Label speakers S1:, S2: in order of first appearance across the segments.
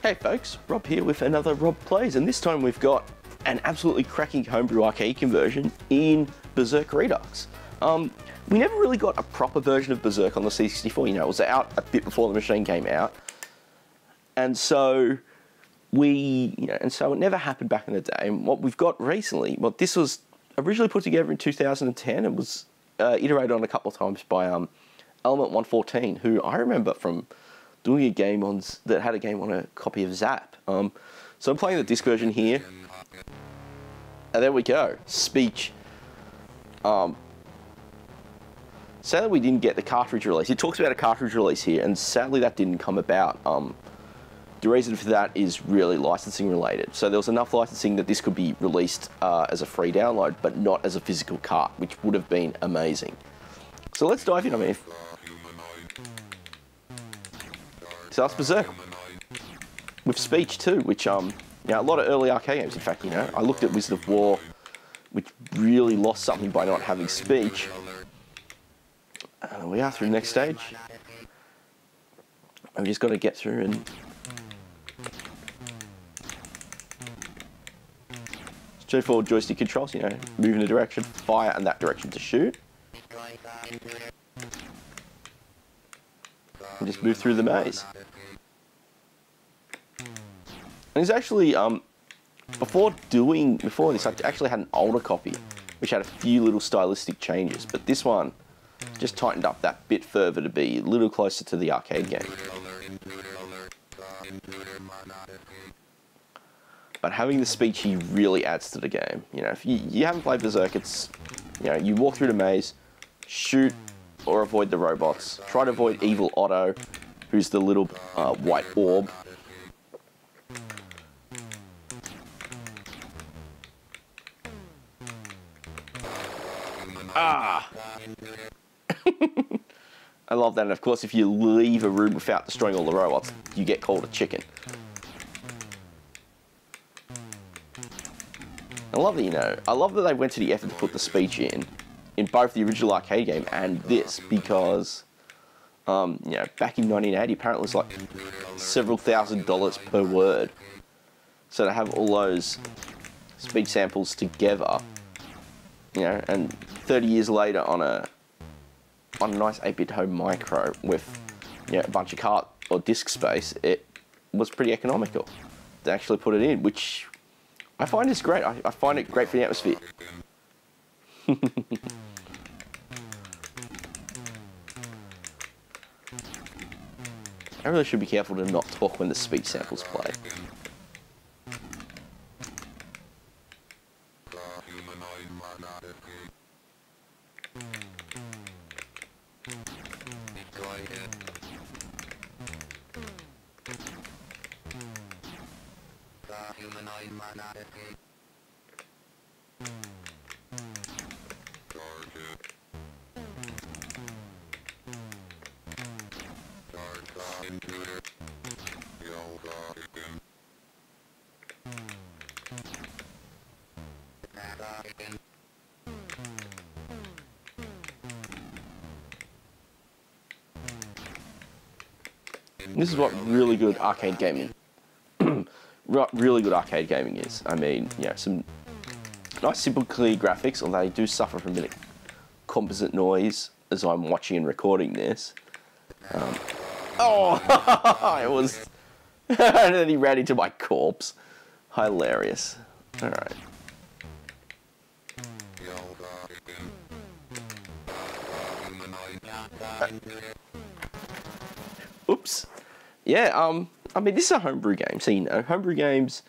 S1: Hey folks, Rob here with another Rob Plays, and this time we've got an absolutely cracking homebrew arcade conversion in Berzerk Redux. We never really got a proper version of Berzerk on the C64, you know, it was out a bit before the machine came out. And so it never happened back in the day. And what we've got recently, well, this was originally put together in 2010, it was iterated on a couple of times by Element 114, who I remember from doing a game on that had a game on a copy of Zap. So I'm playing the disc version here, and there we go. Speech. Sadly, we didn't get the cartridge release. It talks about a cartridge release here, and sadly that didn't come about. The reason for that is really licensing related. So there was enough licensing that this could be released as a free download, but not as a physical cart, which would have been amazing. So let's dive in. I mean, so that's Berzerk with speech too, which a lot of early arcade games. In fact, I looked at Wizard of War, which really lost something by not having speech. We are through the next stage. And we just got to get through and straightforward joystick controls. Move in a direction, fire, and that direction to shoot. And just move through the maze. And it's actually, before this, I actually had an older copy, which had a few little stylistic changes, but this one just tightened up that bit further to be a little closer to the arcade game. But having the speech here really adds to the game. If you haven't played Berzerk, it's, you walk through the maze, shoot or avoid the robots, try to avoid Evil Otto, who's the little white orb. Ah! I love that, and of course if you leave a room without destroying all the robots, you get called a chicken. I love that they went to the effort to put the speech in both the original arcade game and this, because back in 1980 apparently it was like several $1,000s per word. So to have all those speech samples together, and 30 years later on a nice 8-bit home micro with a bunch of cart or disk space, it was pretty economical to actually put it in, which I find is great. I find it great for the atmosphere. I really should be careful to not talk when the speech samples play. This is what really good arcade gaming, really good arcade gaming is. I mean, some nice simple clear graphics, although they do suffer from a bit of composite noise as I'm watching and recording this. Oh, it was, and then he ran into my corpse. Hilarious. All right. Oops. Yeah, I mean, this is a homebrew game, so homebrew games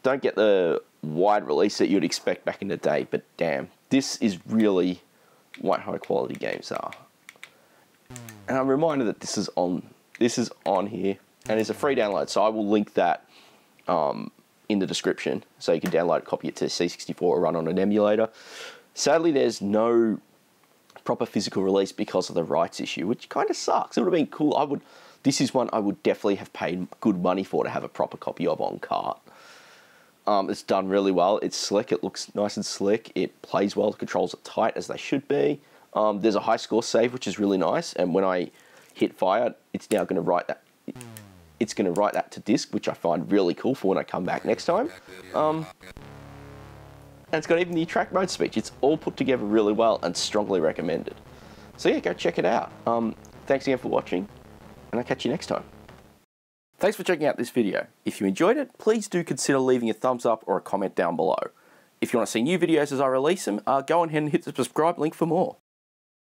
S1: don't get the wide release that you'd expect back in the day, but damn, this is really what high quality games are. And I'm reminded that this is on here, and it's a free download, so I will link that in the description, so you can download, copy it to C64 or run on an emulator. Sadly, there's no proper physical release because of the rights issue, which kind of sucks. It would have been cool. This is one I would definitely have paid good money for to have a proper copy of on cart. It's done really well. It's slick. It looks nice and slick. It plays well. The controls are tight as they should be. There's a high score save, which is really nice. And when I hit fire, it's now going to write that it's going to write that to disk, which I find really cool for when I come back next time. And it's got even the track mode speech. It's all put together really well and strongly recommended. So yeah, go check it out. Thanks again for watching, and I'll catch you next time. Thanks for checking out this video. If you enjoyed it, please do consider leaving a thumbs up or a comment down below. If you want to see new videos as I release them, go ahead and hit the subscribe link for more.